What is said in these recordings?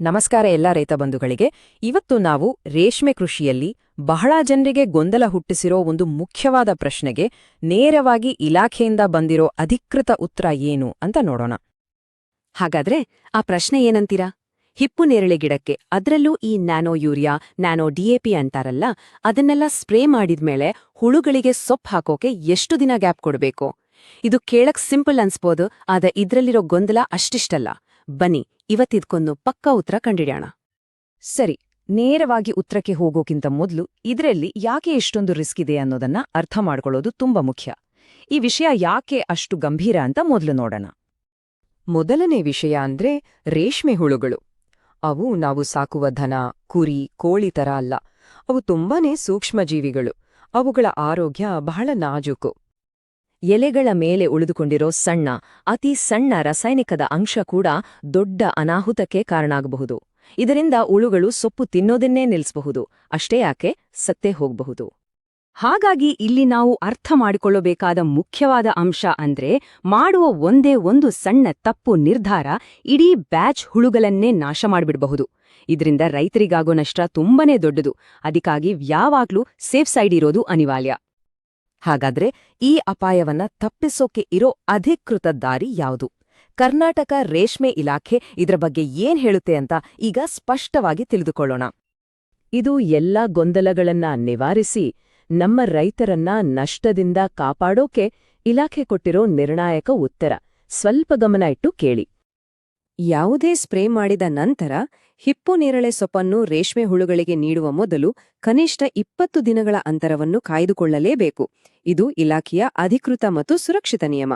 ನಮಸ್ಕಾರ ಎಲ್ಲ ರೈತ ಬಂಧುಗಳಿಗೆ. ಇವತ್ತು ನಾವು ರೇಷ್ಮೆ ಕೃಷಿಯಲ್ಲಿ ಬಹಳ ಜನರಿಗೆ ಗೊಂದಲ ಹುಟ್ಟಿಸಿರೋ ಒಂದು ಮುಖ್ಯವಾದ ಪ್ರಶ್ನೆಗೆ ನೇರವಾಗಿ ಇಲಾಖೆಯಿಂದ ಬಂದಿರೋ ಅಧಿಕೃತ ಉತ್ತರ ಏನು ಅಂತ ನೋಡೋಣ. ಹಾಗಾದ್ರೆ ಆ ಪ್ರಶ್ನೆ ಏನಂತೀರಾ? ಹಿಪ್ಪು ನೇರಳೆ ಗಿಡಕ್ಕೆ, ಅದ್ರಲ್ಲೂ ಈ ನ್ಯಾನೋ ಯೂರಿಯಾ, ನ್ಯಾನೋ ಡಿಎಪಿ ಅಂತಾರಲ್ಲ, ಅದನ್ನೆಲ್ಲ ಸ್ಪ್ರೇ ಮಾಡಿದ್ಮೇಲೆ ಹುಳುಗಳಿಗೆ ಸೊಪ್ಪು ಹಾಕೋಕೆ ಎಷ್ಟು ದಿನ ಗ್ಯಾಪ್ ಕೊಡ್ಬೇಕು? ಇದು ಕೇಳಕ್ ಸಿಂಪಲ್ ಅನ್ಸ್ಬೋದು, ಆದ್ರೆ ಇದ್ರಲ್ಲಿರೋ ಗೊಂದಲ ಅಷ್ಟಿಷ್ಟಲ್ಲ. ಬನ್ನಿ ಇವತ್ತಿದ್ಕೊಂದು ಪಕ್ಕಾ ಉತ್ತರ ಕಂಡಿಡ್ಯೋಣ. ಸರಿ, ನೇರವಾಗಿ ಉತ್ತರಕ್ಕೆ ಹೋಗೋಕ್ಕಿಂತ ಮೊದಲು ಇದರಲ್ಲಿ ಯಾಕೆ ಎಷ್ಟೊಂದು ರಿಸ್ಕ್ ಇದೆ ಅನ್ನೋದನ್ನ ಅರ್ಥ ಮಾಡ್ಕೊಳ್ಳೋದು ತುಂಬಾ ಮುಖ್ಯ. ಈ ವಿಷಯ ಯಾಕೆ ಅಷ್ಟು ಗಂಭೀರ ಅಂತ ಮೊದಲು ನೋಡೋಣ. ಮೊದಲನೇ ವಿಷಯ ಅಂದ್ರೆ ರೇಷ್ಮೆ ಹುಳುಗಳು. ಅವು ನಾವು ಸಾಕುವ ದನ, ಕುರಿ, ಕೋಳಿ ತರ ಅಲ್ಲ. ಅವು ತುಂಬಾನೇ ಸೂಕ್ಷ್ಮ ಜೀವಿಗಳು. ಅವುಗಳ ಆರೋಗ್ಯ ಬಹಳ ನಾಜೂಕು. ಎಲೆಗಳ ಮೇಲೆ ಉಳಿದುಕೊಂಡಿರೋ ಸಣ್ಣ, ಅತಿ ಸಣ್ಣ ರಾಸಾಯನಿಕದ ಅಂಶ ಕೂಡ ದೊಡ್ಡ ಅನಾಹುತಕ್ಕೆ ಕಾರಣ ಆಗಬಹುದು. ಇದರಿಂದ ಹುಳುಗಳು ಸೊಪ್ಪು ತಿನ್ನೋದನ್ನೇ ನಿಲ್ಲಿಸಬಹುದು, ಅಷ್ಟೇ ಯಾಕೆ ಸತ್ತೇ ಹೋಗಬಹುದು. ಹಾಗಾಗಿ ಇಲ್ಲಿ ನಾವು ಅರ್ಥ ಮಾಡಿಕೊಳ್ಳಬೇಕಾದ ಮುಖ್ಯವಾದ ಅಂಶ ಅಂದ್ರೆ, ಮಾಡುವ ಒಂದೇ ಒಂದು ಸಣ್ಣ ತಪ್ಪು ನಿರ್ಧಾರ ಇಡೀ ಬ್ಯಾಚ್ ಹುಳುಗಳನ್ನೇ ನಾಶ ಮಾಡಿಬಿಡಬಹುದು. ಇದರಿಂದ ರೈತರಿಗಾಗೋ ನಷ್ಟ ತುಂಬಾನೇ ದೊಡ್ಡದು. ಅದಕ್ಕಾಗಿ ಯಾವಾಗ್ಲೂ ಸೇಫ್ ಸೈಡ್ ಇರೋದು ಅನಿವಾರ್ಯ. ಹಾಗಾದ್ರೆ ಈ ಅಪಾಯವನ್ನ ತಪ್ಪಿಸೋಕೆ ಇರೋ ಅಧಿಕೃತ ದಾರಿ ಯಾವುದು? ಕರ್ನಾಟಕ ರೇಷ್ಮೆ ಇಲಾಖೆ ಇದರ ಬಗ್ಗೆ ಏನ್ ಹೇಳುತ್ತೆ ಅಂತ ಈಗ ಸ್ಪಷ್ಟವಾಗಿ ತಿಳಿದುಕೊಳ್ಳೋಣ. ಇದು ಎಲ್ಲ ಗೊಂದಲಗಳನ್ನ ನಿವಾರಿಸಿ ನಮ್ಮ ರೈತರನ್ನ ನಷ್ಟದಿಂದ ಕಾಪಾಡೋಕೆ ಇಲಾಖೆ ಕೊಟ್ಟಿರೋ ನಿರ್ಣಾಯಕ ಉತ್ತರ. ಸ್ವಲ್ಪ ಗಮನ ಇಟ್ಟು ಕೇಳಿ. ಯಾವುದೇ ಸ್ಪ್ರೇ ಮಾಡಿದ ನಂತರ ಹಿಪ್ಪು ನೇರಳೆ ಸೊಪ್ಪನ್ನು ರೇಷ್ಮೆ ಹುಳುಗಳಿಗೆ ನೀಡುವ ಮೊದಲು ಕನಿಷ್ಠ 20 ದಿನಗಳ ಅಂತರವನ್ನು ಕಾಯ್ದುಕೊಳ್ಳಲೇಬೇಕು. ಇದು ಇಲಾಖೆಯ ಅಧಿಕೃತ ಮತ್ತು ಸುರಕ್ಷಿತ ನಿಯಮ.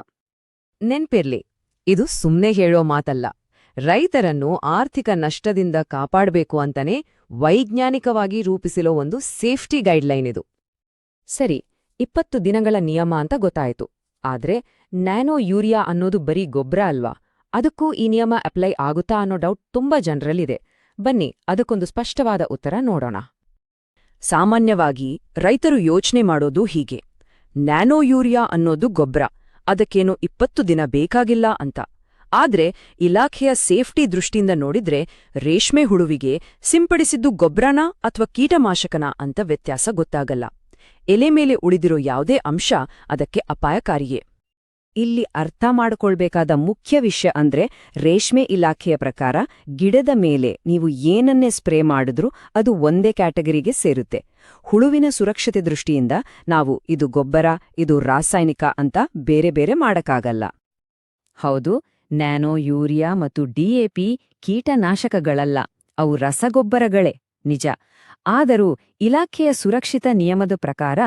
ನೆನ್ಪಿರ್ಲಿ, ಇದು ಸುಮ್ನೆ ಹೇಳೋ ಮಾತಲ್ಲ. ರೈತರನ್ನು ಆರ್ಥಿಕ ನಷ್ಟದಿಂದ ಕಾಪಾಡಬೇಕು ಅಂತಾನೆ ವೈಜ್ಞಾನಿಕವಾಗಿ ರೂಪಿಸಿರೋ ಒಂದು ಸೇಫ್ಟಿ ಗೈಡ್ಲೈನ್ ಇದು. ಸರಿ, 20 ದಿನಗಳ ನಿಯಮ ಅಂತ ಗೊತ್ತಾಯ್ತು. ಆದ್ರೆ ನ್ಯಾನೋ ಯೂರಿಯಾ ಅನ್ನೋದು ಬರೀ ಗೊಬ್ಬರ ಅಲ್ವಾ? ಅದಕ್ಕೂ ಈ ನಿಯಮ ಅಪ್ಲೈ ಆಗುತ್ತಾ ಅನ್ನೋ ಡೌಟ್ ತುಂಬಾ ಜನರಲ್ಲಿದೆ. ಬನ್ನಿ ಅದಕ್ಕೊಂದು ಸ್ಪಷ್ಟವಾದ ಉತ್ತರ ನೋಡೋಣ. ಸಾಮಾನ್ಯವಾಗಿ ರೈತರು ಯೋಚನೆ ಮಾಡೋದು ಹೀಗೆ: ನ್ಯಾನೋ ಯೂರಿಯಾ ಅನ್ನೋದು ಗೊಬ್ಬರ, ಅದಕ್ಕೇನು 20 ದಿನ ಬೇಕಾಗಿಲ್ಲ ಅಂತ. ಆದ್ರೆ ಇಲಾಖೆಯ ಸೇಫ್ಟಿ ದೃಷ್ಟಿಯಿಂದ ನೋಡಿದ್ರೆ ರೇಷ್ಮೆ ಹುಳುವಿಗೆ ಸಿಂಪಡಿಸಿದ್ದು ಗೊಬ್ಬರನಾ ಅಥವಾ ಕೀಟನಾಶಕನಾ ಅಂತ ವ್ಯತ್ಯಾಸ ಗೊತ್ತಾಗಲ್ಲ. ಎಲೆ ಮೇಲೆ ಉಳಿದಿರೋ ಯಾವುದೇ ಅಂಶ ಅದಕ್ಕೆ ಅಪಾಯಕಾರಿಯೇ. ಇಲ್ಲಿ ಅರ್ಥ ಮಾಡಿಕೊಳ್ಬೇಕಾದ ಮುಖ್ಯ ವಿಷಯ ಅಂದ್ರೆ, ರೇಷ್ಮೆ ಇಲಾಖೆಯ ಪ್ರಕಾರ ಗಿಡದ ಮೇಲೆ ನೀವು ಏನನ್ನೇ ಸ್ಪ್ರೇ ಮಾಡಿದ್ರೂ ಅದು ಒಂದೇ ಕ್ಯಾಟಗರಿಗೆ ಸೇರುತ್ತೆ. ಹುಳುವಿನ ಸುರಕ್ಷತೆ ದೃಷ್ಟಿಯಿಂದ ನಾವು ಇದು ಗೊಬ್ಬರ, ಇದು ರಾಸಾಯನಿಕ ಅಂತ ಬೇರೆ ಬೇರೆ ಮಾಡಕ್ಕಾಗಲ್ಲ. ಹೌದು, ನ್ಯಾನೋ ಯೂರಿಯಾ ಮತ್ತು ಡಿಎಪಿ ಕೀಟನಾಶಕಗಳಲ್ಲ, ಅವು ರಸಗೊಬ್ಬರಗಳೇ ನಿಜ. ಆದರೂ ಇಲಾಖೆಯ ಸುರಕ್ಷಿತ ನಿಯಮದ ಪ್ರಕಾರ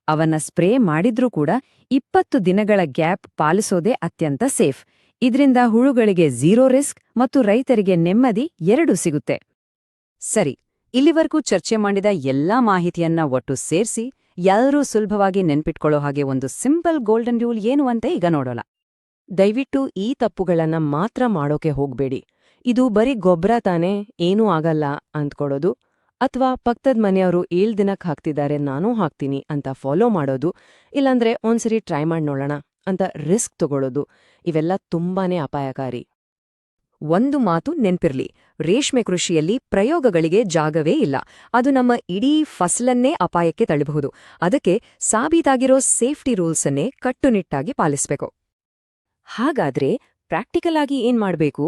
ಅವನ್ನ ಸ್ಪ್ರೇ ಮಾಡಿದ್ರೂ ಕೂಡ 20 ದಿನಗಳ ಗ್ಯಾಪ್ ಪಾಲಿಸೋದೇ ಅತ್ಯಂತ ಸೇಫ್. ಇದ್ರಿಂದ ಹುಳುಗಳಿಗೆ ಝೀರೋ ರಿಸ್ಕ್ ಮತ್ತು ರೈತರಿಗೆ ನೆಮ್ಮದಿ ಎರಡೂ ಸಿಗುತ್ತೆ. ಸರಿ, ಇಲ್ಲಿವರೆಗೂ ಚರ್ಚೆ ಮಾಡಿದ ಎಲ್ಲಾ ಮಾಹಿತಿಯನ್ನ ಒಟ್ಟು ಸೇರಿಸಿ ಎಲ್ಲರೂ ಸುಲಭವಾಗಿ ನೆನ್ಪಿಟ್ಕೊಳ್ಳೋ ಹಾಗೆ ಒಂದು ಸಿಂಪಲ್ ಗೋಲ್ಡನ್ ರೂಲ್ ಏನು ಅಂತ ಈಗ ನೋಡೋಣ. ದಯವಿಟ್ಟು ಈ ತಪ್ಪುಗಳನ್ನ ಮಾತ್ರ ಮಾಡೋಕೆ ಹೋಗ್ಬೇಡಿ. ಇದು ಬರೀ ಗೊಬ್ಬರ ತಾನೇ, ಏನೂ ಆಗಲ್ಲ ಅಂದ್ಕೊಡೋದು, ಅಥವಾ ಪಕ್ಕದ ಮನೆಯವರು 7 ದಿನಕ್ಕೆ ಹಾಕ್ತಿದ್ದಾರೆ ನಾನೂ ಹಾಕ್ತೀನಿ ಅಂತ ಫಾಲೋ ಮಾಡೋದು, ಇಲ್ಲಾಂದ್ರೆ ಒಂದ್ಸರಿ ಟ್ರೈ ಮಾಡಿ ನೋಡೋಣ ಅಂತ ರಿಸ್ಕ್ ತಗೊಳ್ಳೋದು, ಇವೆಲ್ಲ ತುಂಬಾನೇ ಅಪಾಯಕಾರಿ. ಒಂದು ಮಾತು ನೆನ್ಪಿರ್ಲಿ, ರೇಷ್ಮೆ ಕೃಷಿಯಲ್ಲಿ ಪ್ರಯೋಗಗಳಿಗೆ ಜಾಗವೇ ಇಲ್ಲ. ಅದು ನಮ್ಮ ಇಡೀ ಫಸಲನ್ನೇ ಅಪಾಯಕ್ಕೆ ತಳ್ಳಬಹುದು. ಅದಕ್ಕೆ ಸಾಬೀತಾಗಿರೋ ಸೇಫ್ಟಿ ರೂಲ್ಸನ್ನೇ ಕಟ್ಟುನಿಟ್ಟಾಗಿ ಪಾಲಿಸ್ಬೇಕು. ಹಾಗಾದ್ರೆ ಪ್ರಾಕ್ಟಿಕಲ್ ಆಗಿ ಏನ್ ಮಾಡ್ಬೇಕು?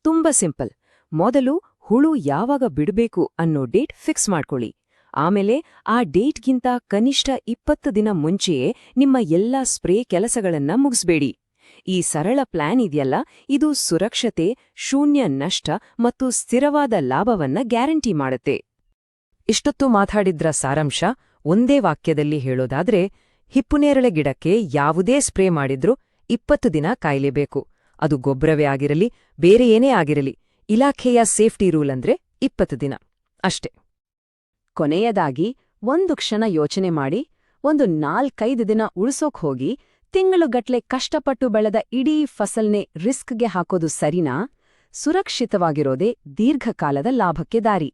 ತುಂಬಾ ಸಿಂಪಲ್. ಮೊದಲು ಹುಳು ಯಾವಾಗ ಬಿಡ್ಬೇಕು ಅನ್ನೋ ಡೇಟ್ ಫಿಕ್ಸ್ ಮಾಡ್ಕೊಳ್ಳಿ. ಆಮೇಲೆ ಆ ಡೇಟ್ಗಿಂತ ಕನಿಷ್ಠ 20 ದಿನ ಮುಂಚೆಯೇ ನಿಮ್ಮ ಎಲ್ಲಾ ಸ್ಪ್ರೇ ಕೆಲಸಗಳನ್ನ ಮುಗಿಸ್ಬೇಡಿ. ಈ ಸರಳ ಪ್ಲಾನ್ ಇದೆಯಲ್ಲ, ಇದು ಸುರಕ್ಷತೆ, ಶೂನ್ಯ ನಷ್ಟ ಮತ್ತು ಸ್ಥಿರವಾದ ಲಾಭವನ್ನ ಗ್ಯಾರಂಟಿ ಮಾಡುತ್ತೆ. ಇಷ್ಟೊತ್ತು ಮಾತಾಡಿದ್ರ ಸಾರಾಂಶ ಒಂದೇ ವಾಕ್ಯದಲ್ಲಿ ಹೇಳೋದಾದ್ರೆ, ಹಿಪ್ಪುನೇರಳೆ ಗಿಡಕ್ಕೆ ಯಾವುದೇ ಸ್ಪ್ರೇ ಮಾಡಿದ್ರೂ 20 ದಿನ ಕಾಯ್ಲೇಬೇಕು. ಅದು ಗೊಬ್ಬರವೇ ಆಗಿರಲಿ, ಬೇರೆ ಏನೇ ಆಗಿರಲಿ. ಇಲಾಖೆಯ ಸೇಫ್ಟಿ ರೂಲ್ ಅಂದ್ರೆ 20 ದಿನ ಅಷ್ಟೇ. ಕೊನೆಯದಾಗಿ ಒಂದು ಕ್ಷಣ ಯೋಚನೆ ಮಾಡಿ, ಒಂದು 4-5 ದಿನ ಉಳಿಸೋಕ್ ಹೋಗಿ ತಿಂಗಳುಗಟ್ಲೆ ಕಷ್ಟಪಟ್ಟು ಬೆಳೆದ ಇಡೀ ಫಸಲ್ನೇ ರಿಸ್ಕ್ಗೆ ಹಾಕೋದು ಸರಿನಾ? ಸುರಕ್ಷಿತವಾಗಿರೋದೇ ದೀರ್ಘಕಾಲದ ಲಾಭಕ್ಕೆ ದಾರಿ.